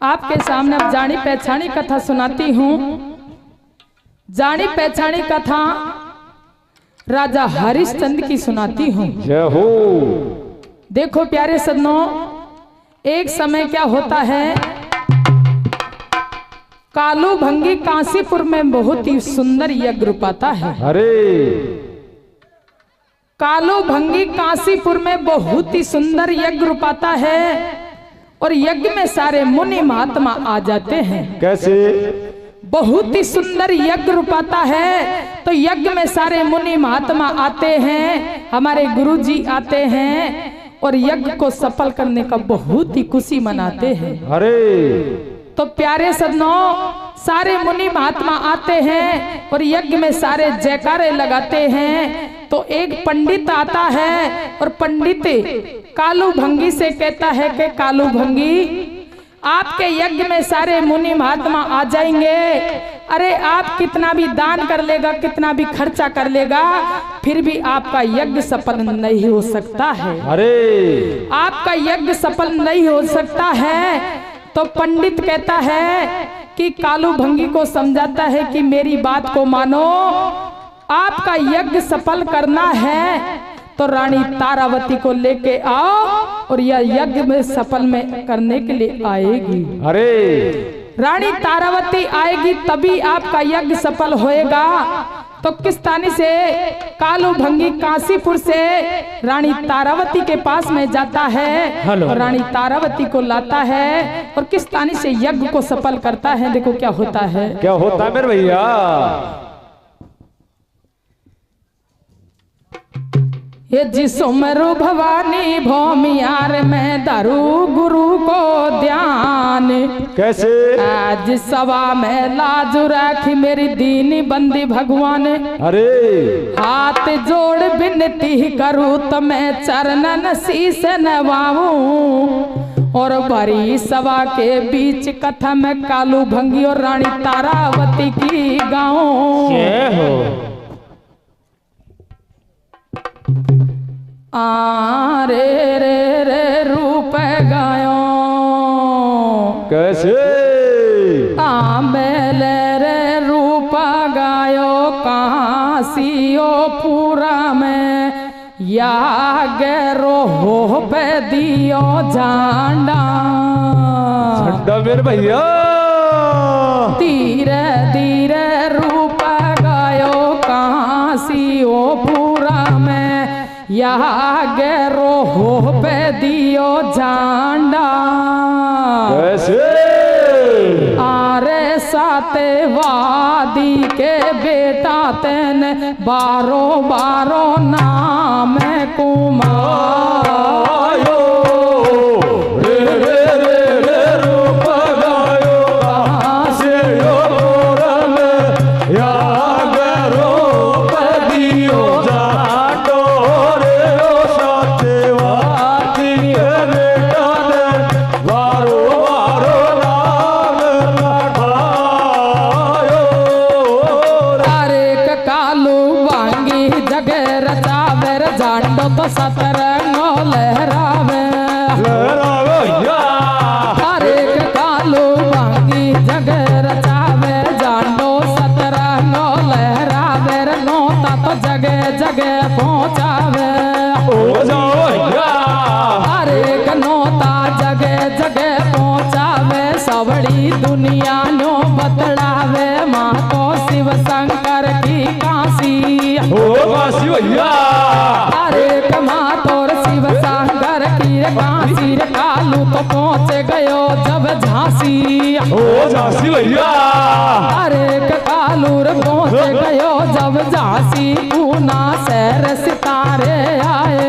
आपके सामने अब जानी पहचानी कथा सुनाती हूँ। जानी पहचानी कथा राजा हरिश्चंद्र की सुनाती हूँ। जय हो। देखो प्यारे सज्जनों, एक समय क्या होता है, कालू भंगी काशीपुर में बहुत ही सुंदर यज्ञ रूपाता है। अरे कालू भंगी काशीपुर में बहुत ही सुंदर यज्ञ रूपाता है और यज्ञ में सारे मुनि महात्मा आ जाते हैं। कैसे? बहुत ही सुंदर यज्ञ रूपाता है तो यज्ञ में सारे मुनि महात्मा आते हैं, हमारे गुरुजी आते हैं और यज्ञ को सफल करने का बहुत ही खुशी मनाते हैं। अरे तो प्यारे सज्जनों, सारे मुनि महात्मा आते हैं और यज्ञ में सारे जयकारे लगाते हैं। तो एक पंडित आता है और पंडित कालू भंगी से कहता है कि कालू भंगी, आपके यज्ञ में सारे मुनि महात्मा आ जाएंगे, अरे आप कितना भी दान कर लेगा, कितना भी खर्चा कर लेगा, फिर भी आपका यज्ञ सफल नहीं हो सकता है। अरे आपका यज्ञ सफल नहीं हो सकता है। तो पंडित कहता है कि कालू भंगी को समझाता है कि मेरी बात को मानो, आपका यज्ञ सफल करना है तो रानी तारावती को लेके आओ और यह यज्ञ में सफल में करने के लिए आएगी। अरे रानी तारावती आएगी तभी आपका यज्ञ सफल होएगा। तो किस तानी से कालू भंगी काशीपुर से रानी तारावती के पास में जाता है और रानी तारावती को लाता है और किस तानी से यज्ञ को सफल करता है। देखो क्या होता है। क्या होता है मेरे भैया? ये जिसुमरु भवानी भौमियार में दारू गुरु को ध्यान। कैसे? आज सवा में लाजू राखी मेरी दीनी बंदी भगवान। अरे हाथ जोड़ विनती करूँ तो मैं चरणन शीस नवाऊं और भरी सभा के बीच कथा में कालू भंगी और रानी तारावती की गाऊं। जय हो। रे रे रे रूप गायो। कैसे? मेले रे रूप गायो काशियो पूरा में याग रोह पे दियो झंडा। झंडा मेरे भैया। धीरे धीरे रूप गायो काशियो पूरा में याग रोह पे दियो झंडा। कैसे? आरे साते वादी के बेटा तेने बारो बारो नाम कुमार। तो सतरंगो लहरावे हर एक कालू भंगी जग रचावे। जांडो सतरंगो लहरावे नोता तो जगह जगह पहुँचावे। हर एक नोता जगह जगह पहुँचावे। सवड़ी दुनिया नो बतलावे माँ को शिव शंकर की काशी। हरे कमा तोर शिव शंकर की काशी रे कालू तो पहुँच गयो जब झांसी। झांसी भैया। हरे कालू रे पहुँच गयो जब झांसी। पूना शहर सितारे आए।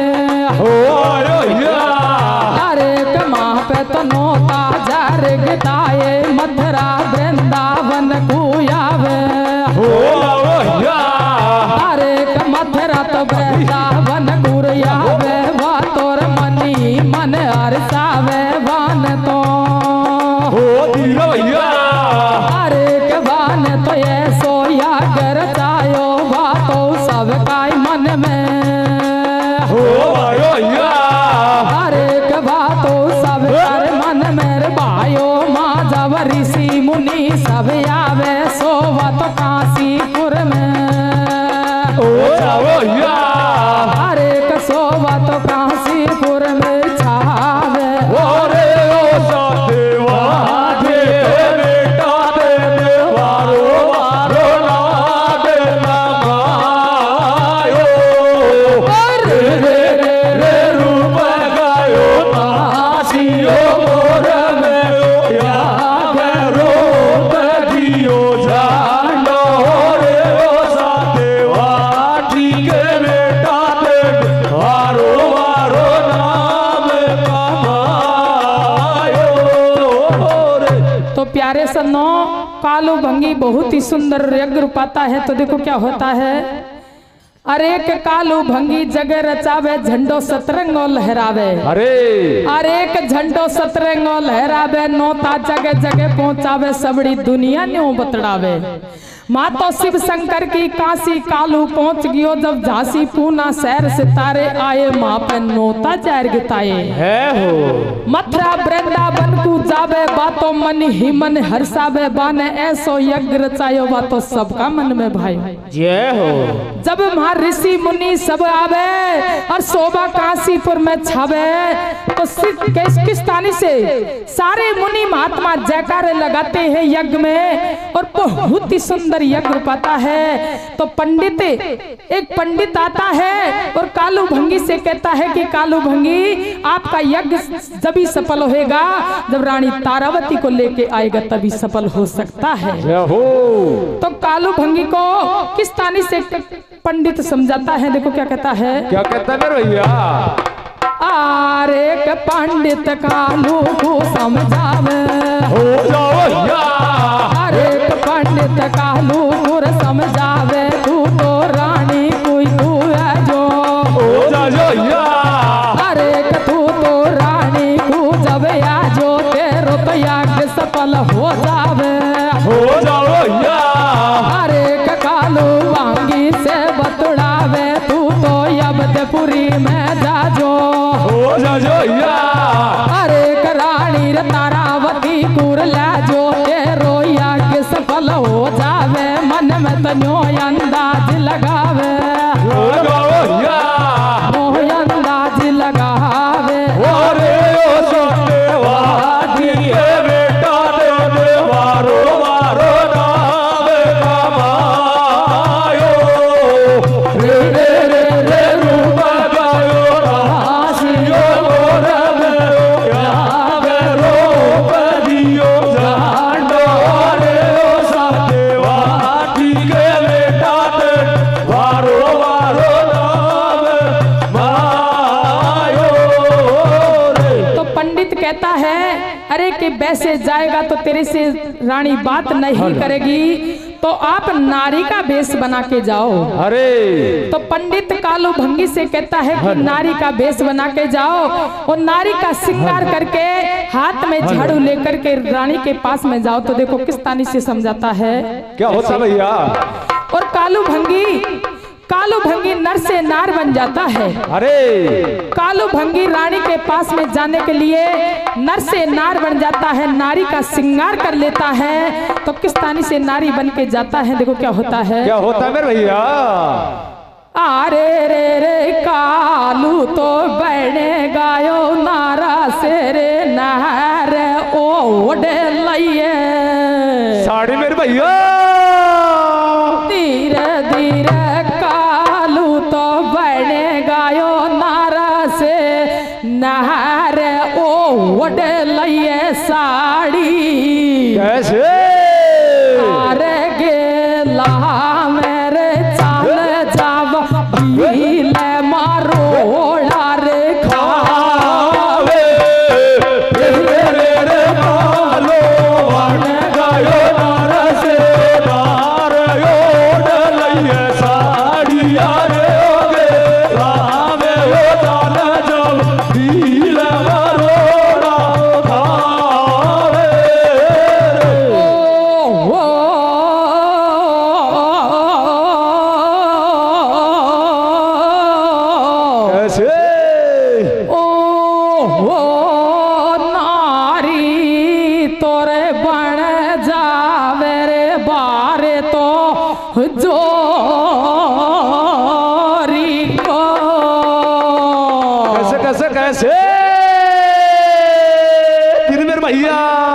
हरे कमा पे तो नोता जार गिताए मथुरा वृंदावन कुयावे। हरे मथुरा तो वृंदावन गुरियावे वा तोर मनी मन हरसावे वान तो। हरे के वान तो ये सोया कर चायो वा तो सब काई मन में। हरे के वा तो सब कर मन मेरे भाइयों माँ जब ऋषि मुनि सब आवे सोवा तो काशीपुर में ओ जाओ या अरे कसोवा तो काशीपुर में छावे ओरे ओ सदेवा दे बेटा दे वारो वारो ना दे नमायो रे रे रे रे रूप गायो नासियो मोर में या करो दियो जानो रे ओ सदेवा ठीक बेटा दे वारो वारो नाम कमायो रे। तो प्यारे सन्नो कालू भंगी बहुत ही सुंदर यज्ञ पाता है। तो देखो क्या होता है, अरे के कालू भंगी जगह रचावे झंडो सतरंगो लहरावे अरे अरे के झंडो सतरंगो लहरावे नोता जगह जगह पहुंचावे सबड़ी दुनिया न्यों बतड़ावे। माँ तो शिव शंकर की काशी कालू पहुंच गयो जब झांसी पूना शहर से तारे आए माँ पे नोता जैर गिताए है हो मथुरा वृंदावन को जावे बातों मन ही मन हर्षावे बाने ऐसो यज्ञ रचायो बातों सबका मन में भाई जय हो। जब वहां ऋषि मुनि सब आवे और शोभा काशीपुर में छावे तो किस तानी से सारे मुनि महात्मा जयकारे लगाते हैं यज्ञ में और बहुत ही सुंदर यज्ञ पाता है। तो पंडित एक पंडित आता है और कालू भंगी से कहता है कि कालू भंगी आपका यज्ञ जब ही सफल होएगा जब रानी तारावती को लेके आएगा तभी सफल हो सकता है। जय हो। तो कालू भंगी को किस तानी से पंडित समझाता है, देखो क्या कहता है, क्या कहता है मेरे भैया, आरे के पंडित कालू को समझावे हो जाओ या अरे के पंडित कालू को समझावे तू तो रानी कोई तू है जो हो जाओ या अरे के तू तो रानी को जब आ जो तेरो तो यज्ञ सफल हो जावे हो जाओ या अरे के कालू वांगी से बतुड़ावे तू तो अवधपुरी में जा जो हो जाओ या अरे के रानी रे तारावती कुर ला जो तेरो यज्ञ सफल हो जावे मन में तन्यो अंदाज लगावे हो जाओ या मोह अंदाज लगावे ओरे ओ सदेवा दिए बेटा दे वारो वारो नाम कमायो रे रे रे रे रूप गायो नासियो मोर में या रूप दियो जानो रे ओ सदेवा ठीक बेटा दे वारो वारो नाम मायो रे। तो पंडित कहता है अरे कि वैसे जाएगा तो तेरे से रानी बात नहीं करेगी तो आप नारी का वेश बना के जाओ। अरे तो पंडित कालू भंगी से कहता है कि नारी का वेश बना के जाओ और नारी का श्रृंगार करके हाथ में झाड़ू लेकर के रानी के पास में जाओ। तो देखो किस तानी से समझाता है, क्या होता भैया, और कालू भंगी नर से नार बन जाता है। अरे कालू भंगी रानी के पास में जाने के लिए नर से नार बन जाता है, नारी का श्रृंगार कर लेता है। तो किस तानी से नारी बन के जाता है, देखो क्या होता है, क्या होता है मेरे भैया, अरे रे रे कालू तो बने गायो नारा से रे नार ओढ़े लइए साड़ी मेरे भैया, धीरे धीरे कालू तो बने गायो नारा से नार ओढ़े लइए साड़ी कैसे अरे गेला मेरे चाल जाव ले मारो रे खावे रे रे रे कालो वन गायो नार से नार ओढ़ लइए साड़ी रे ओगे रामे हो जान जब दिल मरोड़ा खावे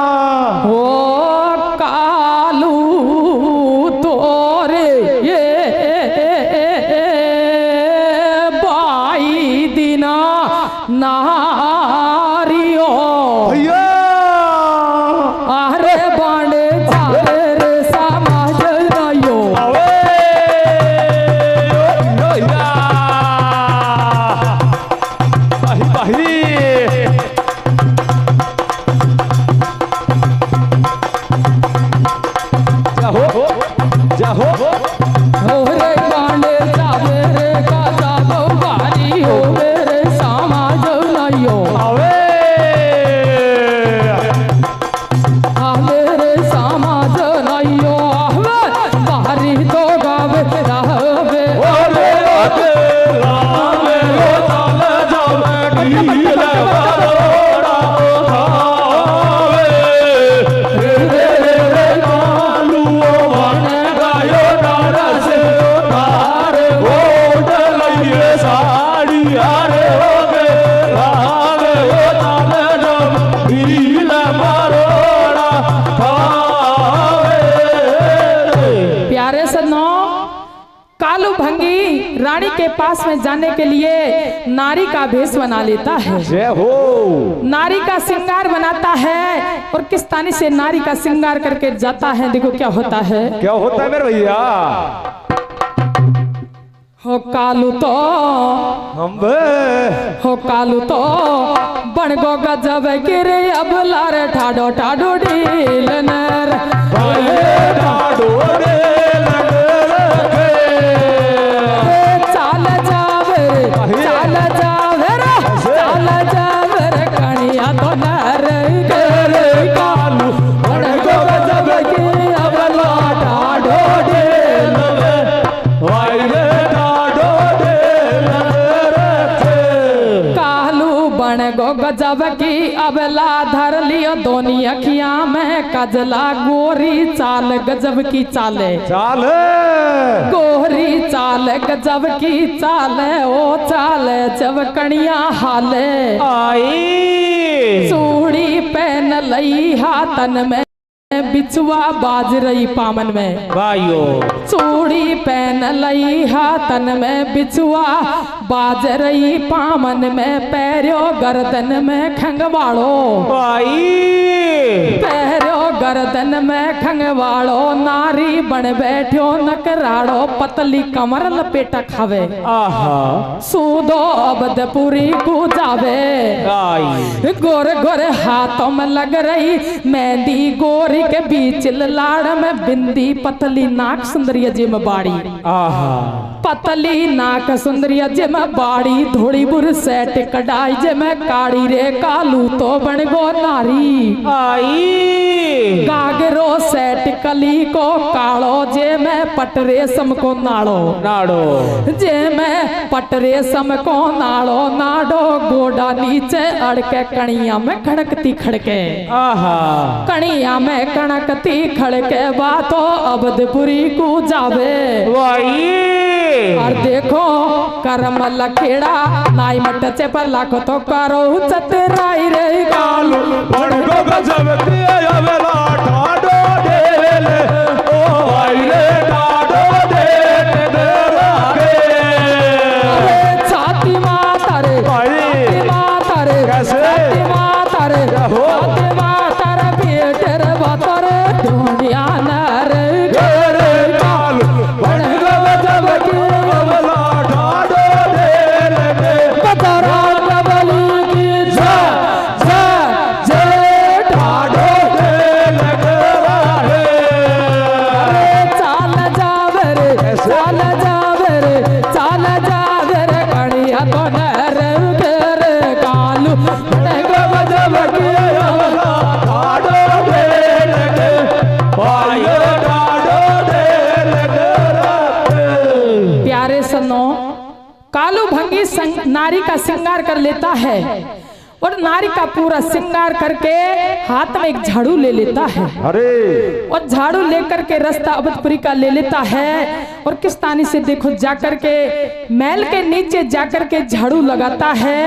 ओ कालू तोरे ये बाई दिना नारियो भैया अरे बांड जागर समाज रयो अवे भैया भाई भाई जाहो होरे बांड जागर का जागो बारी हो मेरे समाज रयो अवे मेरे समाज रयो बारी तो गावे रहवे ओरे ओरे लावे लो चल जावे ढील बरोड़ा खावे रे रे रे रे कालू वन गायो नरस तार ओढ़ लइए साड़ी अरे ओगे लावे लो चल जावे ढील बरोड़ा खावे। प्यारे सन्नो कालू भंगी रानी के पास में जाने के लिए नारी का भेष बना लेता है, जय हो नारी का श्रृंगार बनाता है और किस्तानी से नारी का श्रृंगार करके जाता है। देखो क्या होता है। क्या होता है मेरे भैया हो कालू तो हम हो कालू तो बन गो गजब गिरे अब लार ठाडो ठाडो ढील नर चाल जावे चाल जावे रे चाल जावे रे कणिया तो नर गे कालू बन गो गजब गिरे अब लार ठाडो ढील कालू बन गो गजब की अबला धर लियो दोनी अखियां में कजला गोरी चाल गजब की चाले चाल गोरी चाल गजब की चाल ओ चाल जब कणिया हाले आई चूड़ी पहन लई हाथन में बिचुआ बाज रही पामन में भाइयो चूड़ी पहन लई हाथन में बिचुआ बाज रही पामन में पैरो गर्दन में खंगवाड़ो आई पैरो गर्दन में खंगवाड़ो नारी बन बैठो नकराड़ो पतली कमर लपेटा खावे आहा सूदो अबदपुरी को जावे आई गोरे गोरे हाथों में लग रही मेहंदी गोरी के बीच लाड़ में बिंदी पतली नाक सुंदरिया जिम बाड़ी आहा पतली नाक सुंदरिया जिम बाड़ी धोड़ी बुर सेट कढ़ाई जिम काड़ी रे कालू तो बन गो नारी आई गागरो सेट कली को काड़ो जे मैं पट रेशम को नाड़ो नाड़ो जे मैं पट रेशम को नाड़ो नाड़ो गोडा नीचे अड़के कणिया में खड़कती खड़के आहा कणिया में कणकती खड़के बातो अबदपुरी को जावे वाई और देखो करम लखेड़ा नाई मटचे पर लाखो तो करो चतराई रे कालू बन गो गजब दिया वेला ठाडो देले ओ आई रे ठाडो दे लागे छाती माता रे छाती माता रे कैसे? छाती माता रे हो? छाती माता रे बेटर बातर ढूंढिया नर रे कालू बन गो गजब दिया वेला ठाडो देले बतरा डबली की जा जा जय ठाडो देले रे चाल जावे रे चाल जावे रे चाल जावे रे कणिया तो नर गे कालू बन गो गजब दिया वेला ठाडो देले भाइयो ठाडो देले प्यारे सनो कालू भंगी नारी का श्रृंगार कर लेता है और नारी का पूरा श्रृंगार करके हाथ में एक झाड़ू ले लेता है अरे और झाड़ू लेकर के रास्ता अवधपुरी का ले लेता है और किस्तानी से देखो जाकर के महल के नीचे जाकर के झाड़ू लगाता है।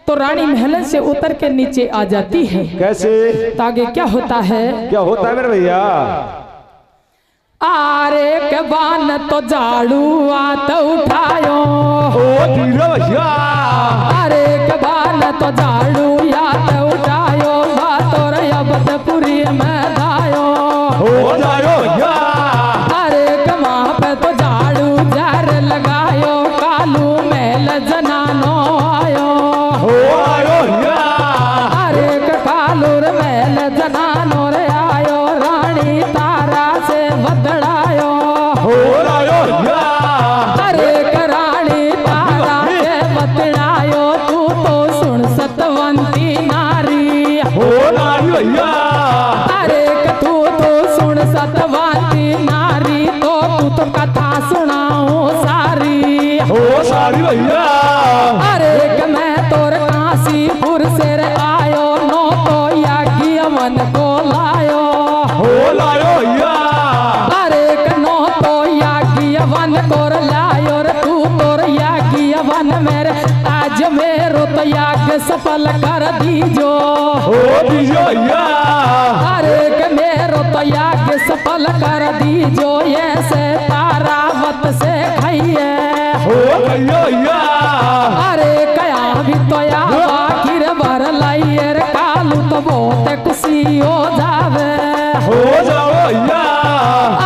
तो रानी महल से उतर के नीचे आ जाती है। कैसे? तो आगे क्या होता है? क्या होता है मेरे भैया? आरे के बान तो झाड़ू आत उठायो, ओ धीरे भैया। अरे के बान तो झाड़ू आत उठायो, बातोर अबदपुरी में दायो हो जायो भैया। अरे के वहाँ पे तो झाड़ू जार लगायो, कालू महल जनानो आयो हो आयो भैया। अरे के कालूर महल जनानो रे आयो, रानी तारा से बदड़ायो हो आयो भैया। अरे रानी तारा से बदड़ायो, तू तो सुन सतवंती नारी हो नारी भैया। अरे तू तो सुन सतवंती नारी, तो तू तो कथा सुनाऊं सारी हो सारी भैया। अरे मैं तोर काशीपुर से रे आयो, नो तो यागी अमन को लायो हो लायो भैया। अरे नो तो यागी अवन कोर लायो रे, तू तोर यागी अवन मेरे आज मेरो तो याग सफल कर दीजो हो दीजो भैया। अरे मेरो तो याग सफल कर दीजो, ये से तारावत से खाइए हो गयो भैया। अरे कया भी तो या आखिर भर लाइए रे, कालू तो बहुत खुशी हो जावे हो जाओ भैया।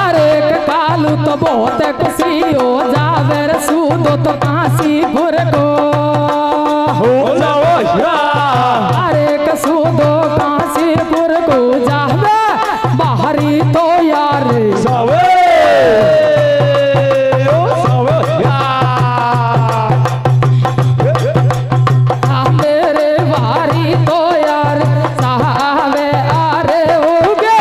अरे कालू तो बहुत खुशी हो जावे रे, सूदो तो काशीपुर को हो जाओ भैया। अरे सूदो काशीपुर को जावे, बाहरी तो यार सावे ओ सावे भैया। मेरे बाहरी तो यार सावे आरे होगे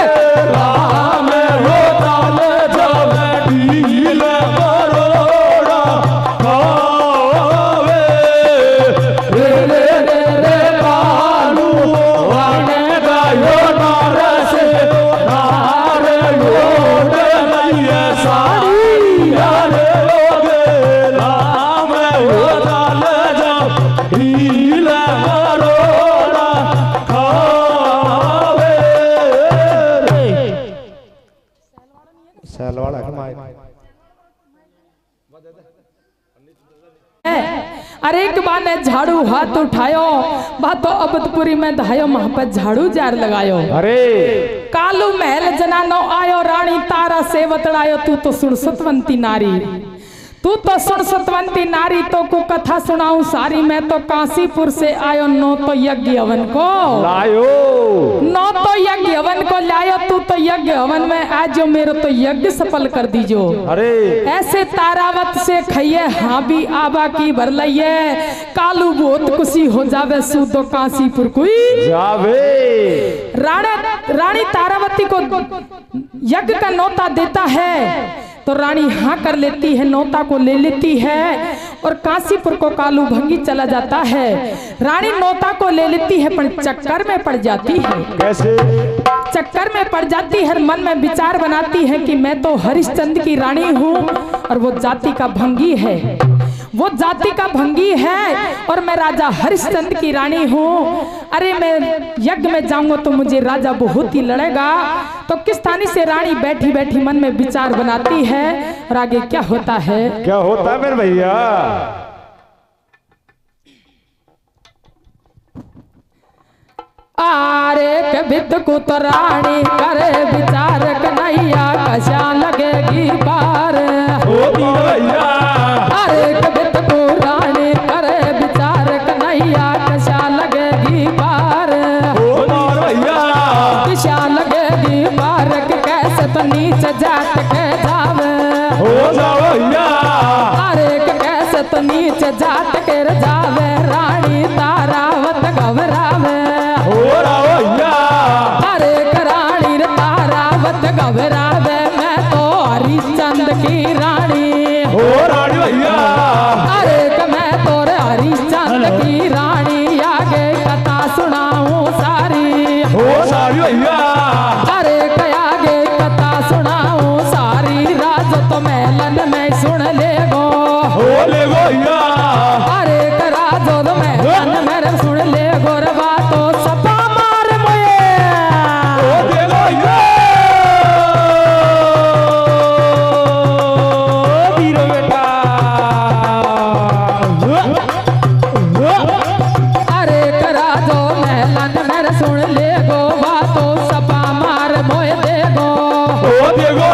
राम रोताल जावे ढील बरोड़ा खावे। रे रे रे रे कालू वाने गायो नारस नारे योड मैया साड़ी यारे लोगे। राम रोताल जावे ढील बरोड़ा खावे। सैलवाड़ा कमाए। अरे एक बार ने झाड़ू हाथ उठायो, बातो अबदपुरी में धायो, वहां पर झाड़ू जार लगायो। अरे कालू महल जनानो आयो, रानी तारा से बतड़ायो, तू तो सुन सतवंती नारी, तू तो सुन सतवंती नारी, तो को कथा सुनाऊं सारी, मैं तो काशीपुर से आयो, नो तो यज्ञ हवन को लायो। नो तो यज्ञ हवन को लायो, तू तो यज्ञ हवन में आजो, मेरो तो यज्ञ सफल कर दीजो। अरे ऐसे तारावत से खाइए, हाँ भी आबा की भर लइए, कालू बहुत खुशी हो जावे, सूदो काशीपुर कोई जावे। रानी तारावती को यज्ञ का नौता देता है, तो रानी हाँ कर लेती है, नौता को ले लेती है और काशीपुर को कालू भंगी चला जाता है। रानी नौता को ले लेती है, पर चक्कर में पड़ जाती है। कैसे? चक्कर में पड़ जाती है, मन में विचार बनाती है कि मैं तो हरिश्चंद्र की रानी हूँ और वो जाति का भंगी है, वो जाति का भंगी है और मैं राजा हरिश्चंद्र की रानी हूँ। अरे मैं यज्ञ में जाऊंगा तो मुझे राजा बहुत ही लड़ेगा। तो किस थानी से रानी बैठी बैठी मन में विचार बनाती है और आगे क्या होता है? क्या होता है मेरे भैया? आरे के बिद को तो रानी करे विचार, कन्हैया कशा लगेगी पार। भैया अरे के बिद को रानी करे विचार, कन्हैया कशा लगेगी पार। भैया कशा लगेगी पार, के कैसे तो नीचे जाट के जावे। हो जाओ भैया। अरे के कैसे तो नीचे जाट के जावे, रानी तारावत घबरावे। हो रहा भैया। अरे रानी तारावत घबरावे, मैं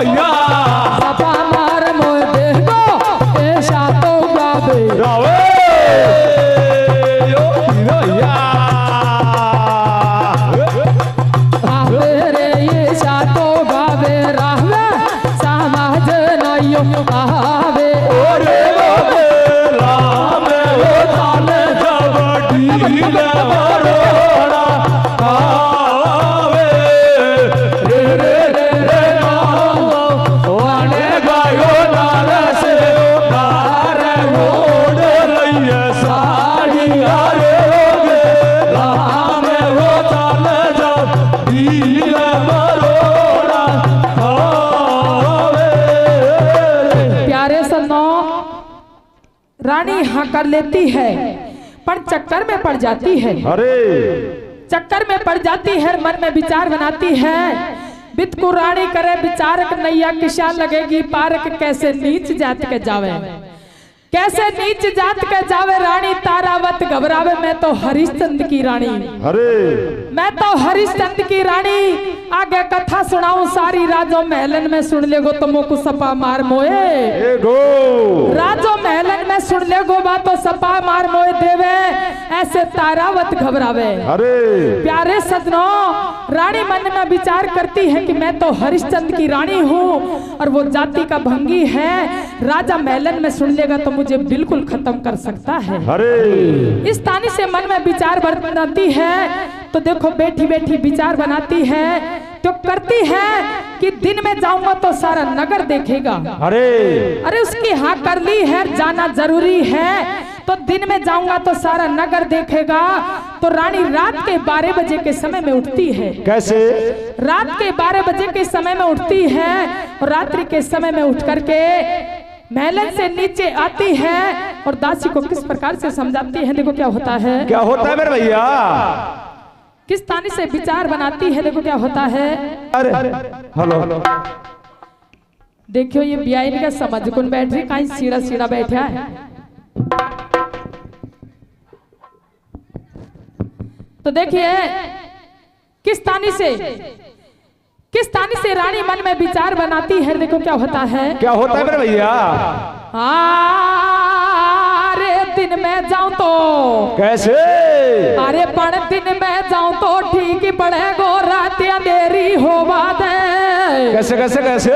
भैया सपा मार मोए देखो ऐसा तो गावे रावे यो भैया आवे रे ऐसा तो गावे रावे समाज नयो आवे ओरे बाबे राम हो ताले जब ढील मरोड़ा आवे रे रे रे रे वाले गायो नार से नार मोड़ लइए साड़ी आरे होगे राम हो ताले जब ढील मरोड़ा आवे प्यारे सन्नो रानी हाँ कर लेती है पर चक्कर में पड़ जाती है अरे चक्कर में पड़ जाती है मन में विचार बनाती है बित को रानी करे विचारक नैया किशा लगेगी पारक कैसे नीच जात के जावे कैसे नीच जात के जावे रानी तारावत घबरावे मैं तो हरिश्चंद्र की रानी अरे मैं तो हरिश्चंद्र की रानी आगे कथा सुनाऊं सारी राजो महलन में सुन लेगो तो मोकु सपा मार मोए एगो राजो महलन में सुन लेगो बात तो सपा मार मोए देवे ऐसे तारावत घबरावे अरे प्यारे सजनों रानी मन में विचार करती है कि मैं तो हरिश्चंद्र की रानी हूँ और वो जाति का भंगी है राजा महलन में सुन लेगा तो मुझे बिल्कुल खत्म कर सकता है अरे इस तानी से मन में विचार बनाती है तो देखो बैठी बैठी विचार बनाती है तो करती है कि दिन में जाऊंगा तो सारा नगर देखेगा अरे अरे उसकी हाँ कर ली है जाना जरूरी है तो दिन में जाऊंगा तो सारा नगर देखेगा तो रानी रात के 12 बजे के समय में उठती है कैसे रात के 12 बजे के समय में उठती है और रात्रि के समय में उठ करके महलन से नीचे आती है और दासी को किस प्रकार से समझाती है देखो क्या होता है क्या होता है मेरे भैया किस तानी से विचार बनाती है देखो क्या होता है अरे हेलो देखियो ये बियाइन का समझ कौन बैठ रही कहीं सीधा सीधा बैठा है तो देखिए किस तानी से रानी मन में विचार बनाती है देखो क्या होता है क्या होता है मेरे भैया अरे दिन में जाऊं तो कैसे अरे पण दिन में जाऊं तो ठीक ही पड़ेगो रात अंधेरी हो बात कैसे कैसे कैसे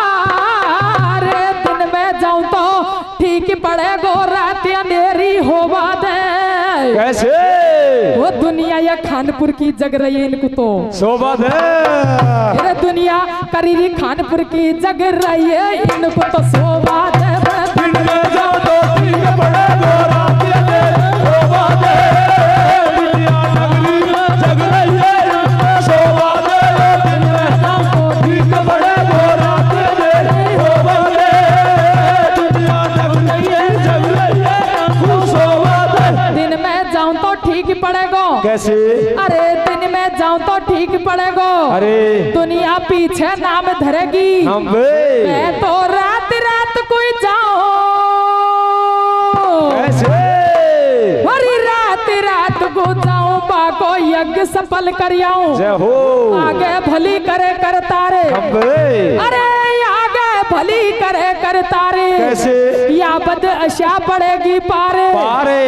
अरे दिन में जाऊं तो ठीक ही पड़ेगो रात अंधेरी हो बात कैसे वो दुनिया या खानपुर की जग रही है इनको तो शोभा दे अरे दुनिया करीरी खानपुर की जग रही है इनको तो शोभा दे दिन में जाओ तो ठीक पड़े गोरा तेरे शोभा दे दुनिया नगरी में जग रही है शोभा दे दिन में जाओ तो ठीक पड़े गोरा तेरे शोभा दे दुनिया नगरी में जग रही है शोभा दे दिन में जाऊं तो ठीक पड़ेगा कैसे अरे दिन में जाऊं तो ठीक पड़ेगा अरे दुनिया पीछे नाम धरेगी हम मैं तो रात रात कोई जाऊं कैसे हरी रात रात को जाऊं बाको यज्ञ सफल कर आऊं जय हो आगे भली करे कर तारे हम अरे आगे भली करे कर तारे कैसे या बद अशा पड़ेगी पारे पारे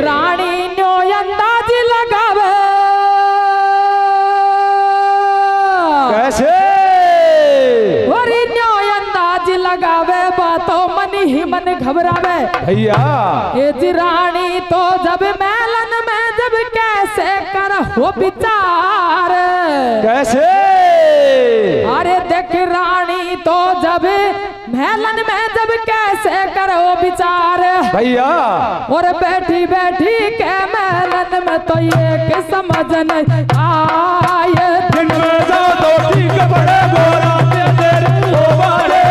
रानी न्यो अंदाज लगावे कैसे और न्यो अंदाज लगावे बातों मन ही मन घबरावे भैया ये जी रानी तो जब महलन में जब कैसे कर हो विचार कैसे अरे देख रानी तो जब महलन में जब कैसे करो विचार भैया और बैठी बैठी के महलन में तो ये के समझ नहीं आए दिन में जाओ तो ठीक पड़े गोरा तेरे शोभा दे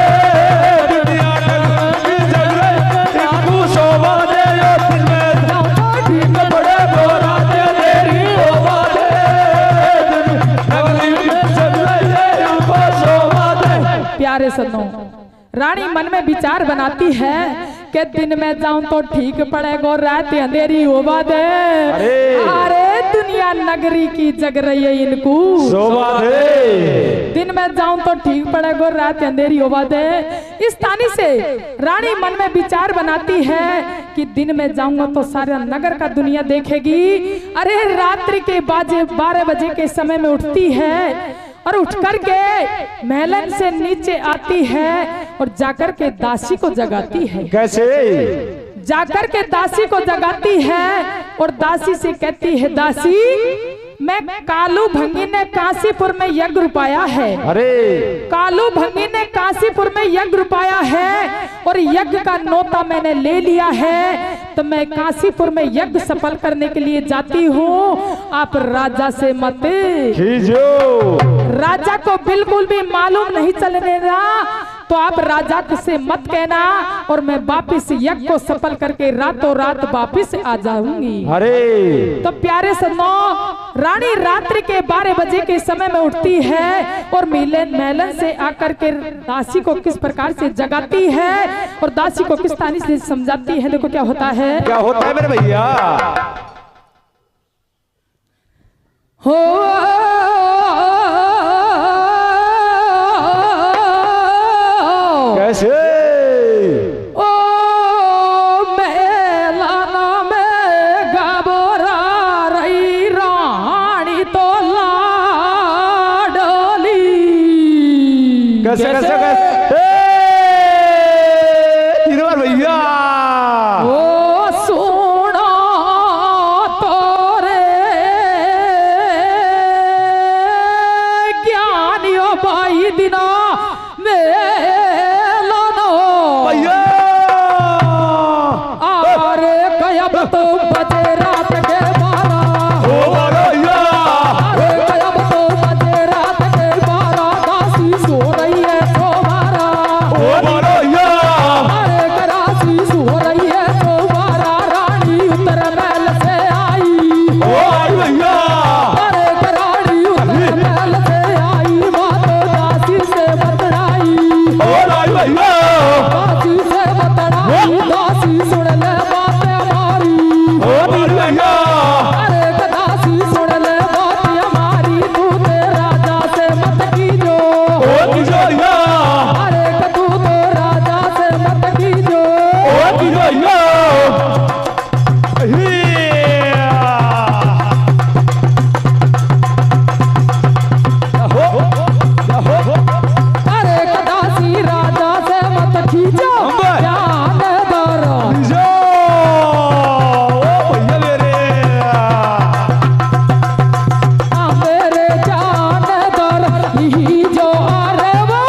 दुनिया नगरी जग रही इनको शोभा दे दिन में जाओ तो ठीक पड़े गोरा तेरी शोभा दे नगरी जग रही इनको शोभा दे प्यारे सनों रानी मन में विचार बनाती है कि दिन में जाऊं तो ठीक पड़ेगा रात अंधेरी होवा दे अरे दुनिया नगरी की जग रही है इनको शोभा दे। दिन में जाऊं तो ठीक पड़ेगा, रात अंधेरी होवा दे। इस तानी से रानी मन में विचार बनाती है कि दिन में जाऊंगा तो सारा नगर का दुनिया देखेगी। अरे रात्रि के 12 बजे के समय में उठती है और उठ करके महलन से नीचे आती है और जाकर के दासी को जगाती है। कैसे? जाकर के दासी को जगाती है और दासी से कहती है, दासी मैं कालू भंगी ने काशीपुर में यज्ञ रुपाया है। अरे कालू भंगी ने काशीपुर में यज्ञ रुपाया है और यज्ञ का नोता मैंने ले लिया है, तो मैं काशीपुर में यज्ञ सफल करने के लिए जाती हूँ। आप राजा से मत खींचो। राजा को बिल्कुल भी मालूम नहीं चलने रहा, तो आप राजा से मत कहना और मैं वापिस यज्ञ को सफल करके रातों रात वापिस आ जाऊंगी। अरे तो प्यारे सन्नो, रानी रात्रि के 12 बजे के समय में उठती है और महलन से आकर के दासी को किस प्रकार से जगाती है और दासी को किस तानी से समझाती है। देखो क्या होता है, क्या होता है मेरे भैया। हो कैसे? ओ मेलाना में घबरा रही रानी तो लाडली। कैसे कैसे कैसे? तीन बार भैया। ओ सुनो तोरे ज्ञानियों भाई दिना तो बजे रात के 12। ओ भैया। अरे कब तो बजे रात के 12, दासी सो रही है सो बारा। ओ भैया। अरे दासी सो रही है सो बारा, रानी उतर महल से आई। ओ आई भैया। अरे रानी उतर महल से आई, बात दासी से बतलाई। ओ आई भैया। दासी से बतलाई, दासी सुन ले बात हमारी। भैया। अरे दासी सुन ले बात हमारी, तू ते राजा से मत कीजो। ओ भैया। अरे तू तो राजा से मत कीजो। ओ भैया। अरे दासी राजा से मत कीजो, ध्यान धरो। मेरे जान दर ही जो अरे वो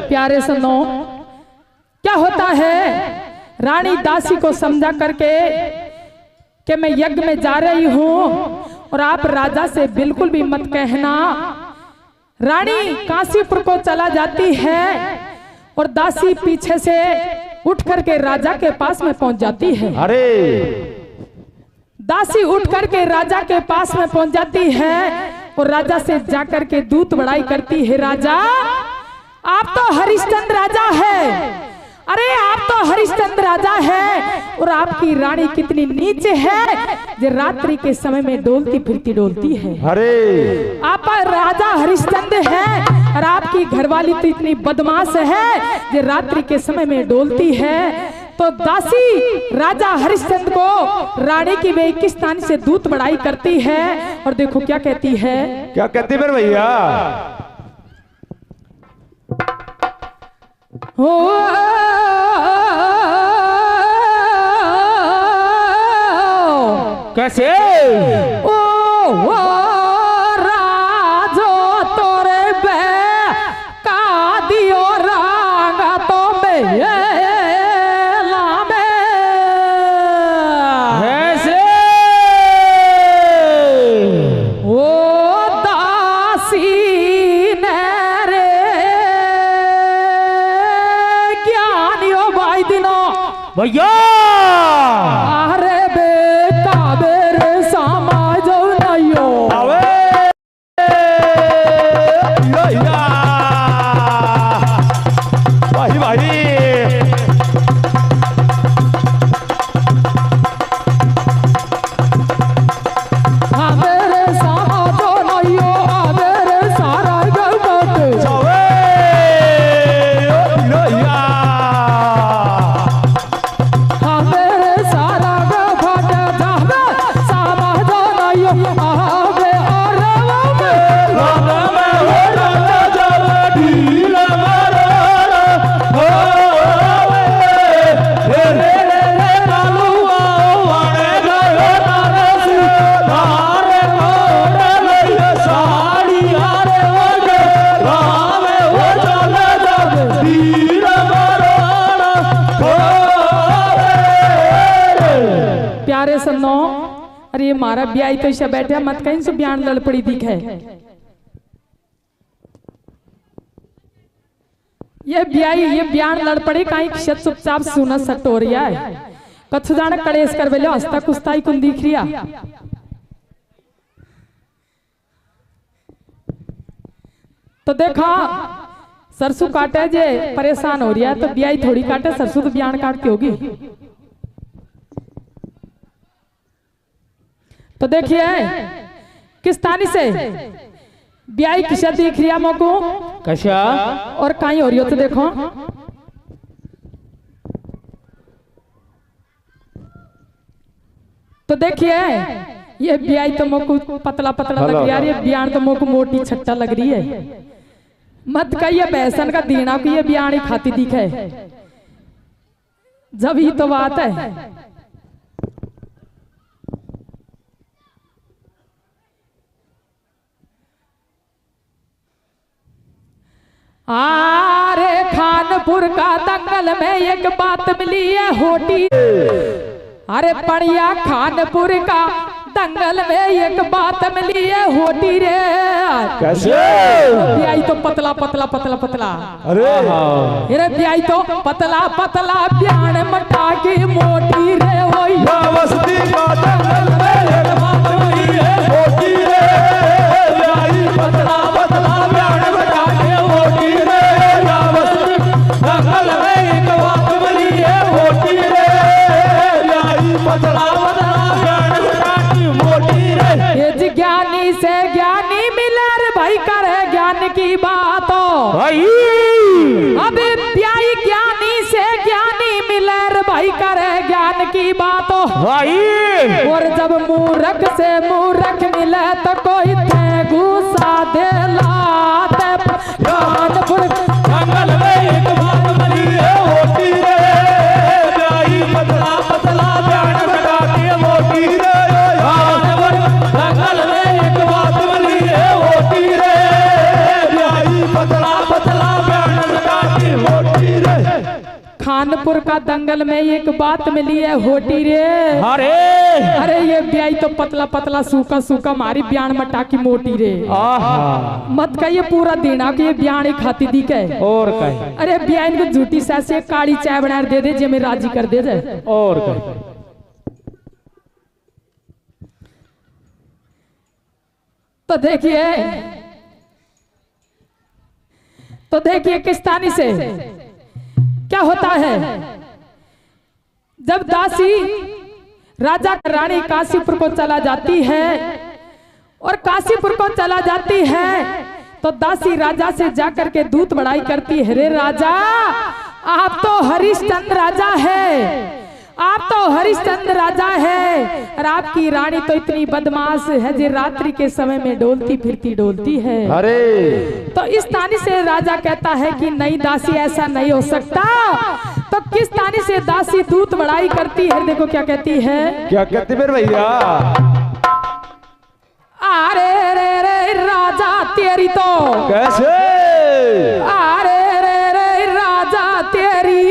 प्यारे सुनो, क्या होता है, रानी दासी को समझा करके कि मैं यज्ञ में जा रही हूँ और आप राजा से बिल्कुल भी मत कहना। रानी काशीपुर को चला जाती है और दासी पीछे से उठ करके राजा के पास में पहुंच जाती है। अरे दासी उठ करके राजा के पास में पहुंच जाती है और राजा से जाकर के दूत बड़ाई करती है, राजा आप तो हरिश्चंद्र राजा है। अरे आप तो हरिश्चंद्र राजा है और आपकी रानी कितनी नीच है जो रात्रि के समय में डोलती फिरती डोलती है। अरे आप राजा हरिश्चंद्र है और आपकी घरवाली तो इतनी बदमाश है जो रात्रि के समय में डोलती है। तो दासी राजा हरिश्चंद्र को रानी की वे किस तानी से दूत बड़ाई करती है और देखो क्या कहती है, क्या कहती मेरे भैया। हो कैसे? ओ राजो तोरे बे का दियो रांगा तो में ओ दासी ने रे भैया अरे बेटा बेरे समाज नयो आवे या भाई भाई सुनो। अरे मारा ब्याई तो इसे बैठे मत कहीं से बयान लड़ पड़ी दिखे। ये बयान लड़ पड़ी कहीं शत चुपचाप सुना सटोरिया है कछु जाने कड़ेस कर बेलो हस्ता कुस्ताई कुन दिख रिया। तो देखा सरसों काटे जे परेशान हो रही है तो ब्याई थोड़ी काटे सरसों तो बयान काटती होगी। तो देखिए किस तानी से ब्याई किसा दिख रिया मोको कशा और कहीं हो रही हो तो देखो। तो देखिए ये ब्याई तो मोको पतला पतला लग रही है, ये बयान तो मोको मोटी छट्टा लग रही है। मत कहिए बहसन का दीना को ये बयान ही खाती दिखे जब ही तो बात है। आरे खानपुर का दंगल में एक बात मिली है होटी। अरे पड़िया खानपुर का दंगल में एक बात मिली है होटी रे। कैसे ब्याई तो पतला पतला पतला पतला अरे ब्याई तो पतला पतला बयान मटा की मोटी रे वही वस्ती का दंगल में एक बात मिली है होटी रे। ब्याई पतला पतला बयान मटा के होटी रे। दंगल में एक बात मिली है होटी रे। ब्याई पतला पतला बयान मटा के मोटी रे। ये ज्ञानी से ज्ञानी मिले रे भाई करे ज्ञान की बात भाई अब ब्याई ज्ञानी से ज्ञानी मिले रे भाई करे ज्ञान की बात भाई। और जब मूर्ख से मूर्ख मिले तो कोई थे गुस्सा दे लाते कानपुर दंगल में एक बात मिली है होटी रे। ब्याई पतला पतला बयान मटा के मोटी रे। दंगल में एक बात मिली है होटी रे। ब्याई पतला पतला बयान मटा के मोटी रे। खानपुर का दंगल में एक बात मिली है होटी रे। अरे अरे ये ब्याई तो पतला पतला सूखा सूखा मारी बयान मटा की मोटी रे। आहा मत कहिए पूरा देना कि ये बयान ही खाती दी के और कहे अरे बयान को झूठी सास से काली चाय बना दे दे जे मैं राजी कर दे दे। और कहे तो देखिए किस्तानी से क्या होता है जब दासी राजा रानी काशीपुर को चला जाती है और काशीपुर को चला जाती है तो दासी राजा से जाकर के दूत बड़ाई करती है। रे राजा आप तो हरिश्चंद्र राजा है, आप तो हरिश्चंद्र राजा है और आपकी रानी तो इतनी बदमाश है जो रात्रि के समय में डोलती फिरती डोलती है। अरे तो इस तानी से राजा कहता है कि नहीं दासी ऐसा नहीं हो सकता। तो किस तानी से दासी दूत बड़ाई करती है देखो क्या कहती है। क्या कहते मेरे भैया। अरे रे रे राजा तेरी तो कैसे अरे रे रे राजा तेरी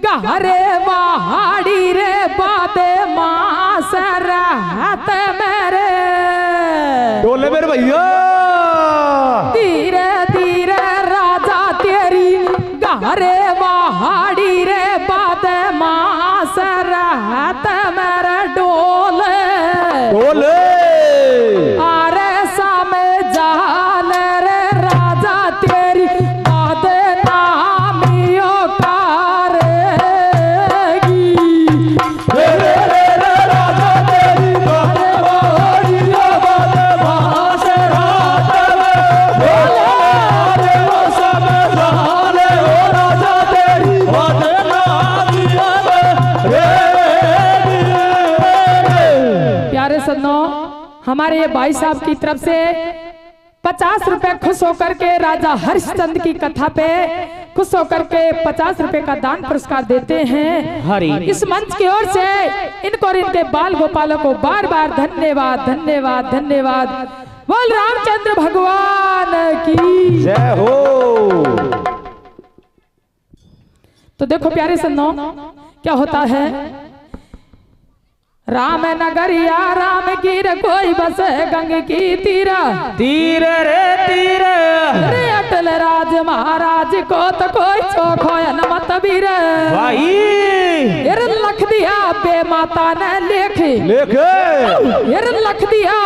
गहरे पहाड़ी रे बादे मास रहते मेरे डोले मेरे भैया। धीरे धीरे राजा तेरी गहरे पहाड़ी रे बादे मास हाथ मेरे डोले बोले आरे सामे जान रे राजा तेरी बात नामियो कारेगी रे रे रे रे राजा तेरी बात वारिया बात भाषे रात में बोले रे वो सब जाने ओ राजा तेरी बात नामिया रे। प्यारे सज्जनों, हमारे ये भाई साहब की तरफ से 50 रुपए खुश होकर के राजा हरिश्चंद्र की कथा पे खुश होकर के 50 रुपए का दान पुरस्कार देते हैं। हरि इस मंच की ओर से इनको और इनके बाल गोपालों को बार बार धन्यवाद धन्यवाद धन्यवाद। बोल रामचंद्र भगवान की जय हो। तो देखो प्यारे सन्नो, क्या होता है, राम नगरिया राम गिर कोई बसे गंग की तीरा तीर रे तीर रे अटल राज महाराज को तो कोई चोखो मत बीर भाई लख दिया बे माता ने लेख लेख लख दिया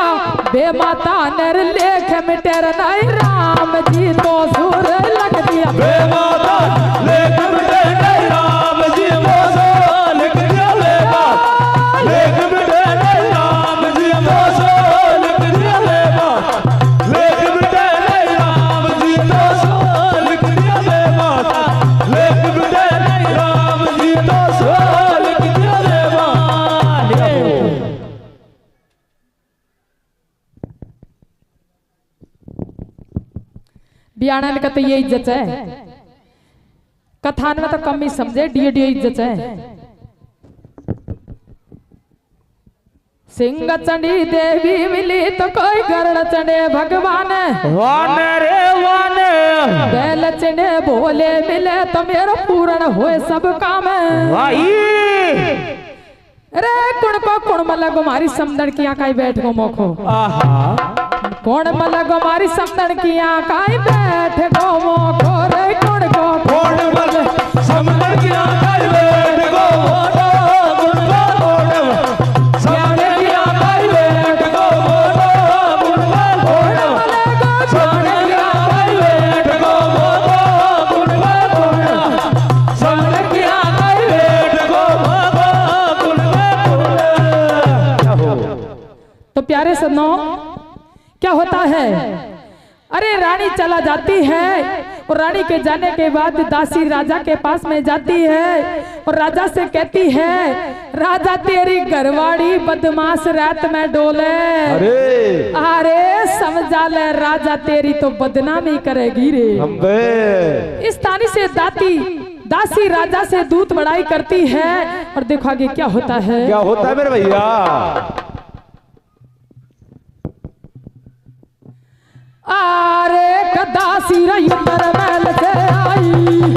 बे माता ने लेख मिटेर नहीं राम जी तो सुर लख दिया बे माता लेख मिटे नहीं राम जी मोसो लिख दिया लेखा लेख मिटे नहीं राम जी मोसो लिख दिया लेखा लेख मिटे नहीं राम जी मोसो लिख दिया लेखा लेख मिटे नहीं राम जी मोसो लिख दिया लेखा। बियाणन का तो ये इज्जत है, कथान में तो कम ही समझे, डियो डियो इज्जत है। सिंह चंडी देवी मिली तो कोई गरुड़ चढ़े भगवान वान रे वान बैल चढ़े भोले मिले तो मेरा पूर्ण होए सब काम भाई रे कुण को कुण मलगो मारी समदड़ की आकाई बैठ गो मोखो आहा कुण मलगो मारी समदड़ की आकाई बैठ गो मोखो रे कुण को कोण बल समदड़ की आकाई बैठ गो मोटो गुणवा कोण समदड़ की आकाई बैठ गो मोटो गुणवा कोण समदड़ की आकाई बैठ गो मोटो गुणवा कोण समदड़ की आकाई बैठ गो मोटो गुणवा कोण। तो प्यारे सन्नो, क्या होता है, अरे रानी चला जाती है और रानी के जाने के बाद दासी राजा के पास में जाती है और राजा से कहती है, राजा तेरी घरवाड़ी बदमाश रात में डोले अरे समझा ले राजा तेरी तो बदनामी करेगी रे। इस तानी से दासी राजा से दूत बड़ाई करती है और देखो आगे क्या होता है। क्या होता है मेरे भैया? अरे दासी उतर महल से आई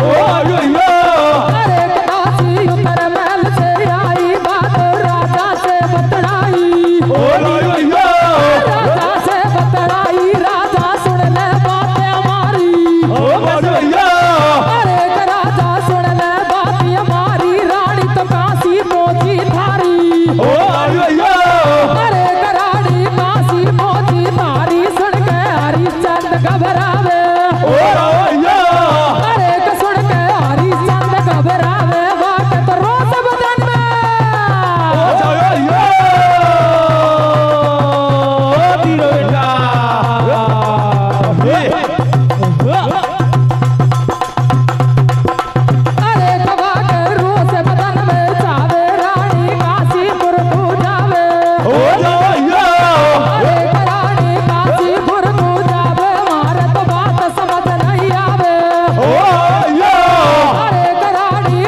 अरे दासी उतर महल से आई बात राजा से बतड़ाई राजा से बतड़ाई राजा सुन ले बात हमारी अरे राजा सुन ले बात हमारी रानी तो काशी मोची थारी अरे रानी काशी मोची थारी सुन के हरिश्चंद्र घबरावे अरे सुन के हरिश्चंद्र घबरावे बात तो रोज बदन में अरे गवा के रोज बदन में जावे रानी काशीपुर को जावे अरे रानी काशीपुर को जावे मारे तो बात समझ नहीं आवे अरे रानी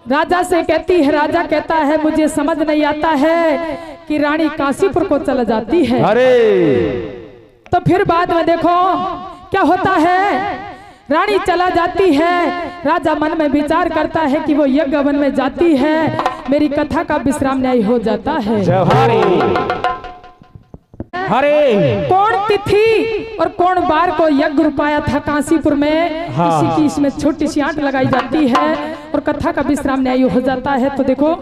राजा से कहती है, राजा कहता है मुझे समझ नहीं आता है कि रानी काशीपुर को चला जाती है। अरे तो फिर बाद में देखो क्या होता है, रानी चला जाती है, राजा मन में विचार करता है कि वो यज्ञ वन में जाती है, मेरी कथा का विश्राम न्याय हो जाता है। हरे कौन तिथि और कौन बार को यज्ञ रुपाया था काशीपुर में, इसी की इसमें छोटी सी आंट लगाई जाती है और कथा का विश्राम न्याय हो जाता है। तो देखो,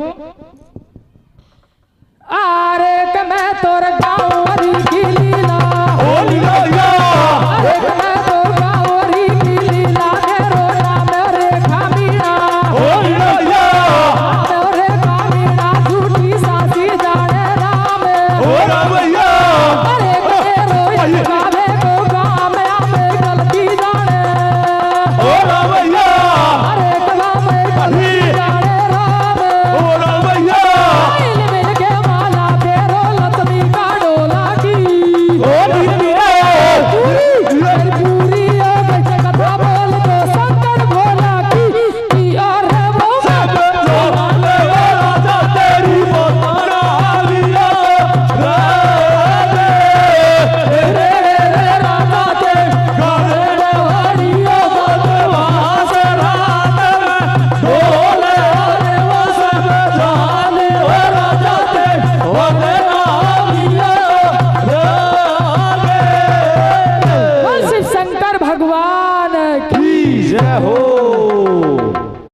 आरे मैं तोर गाँव की लीला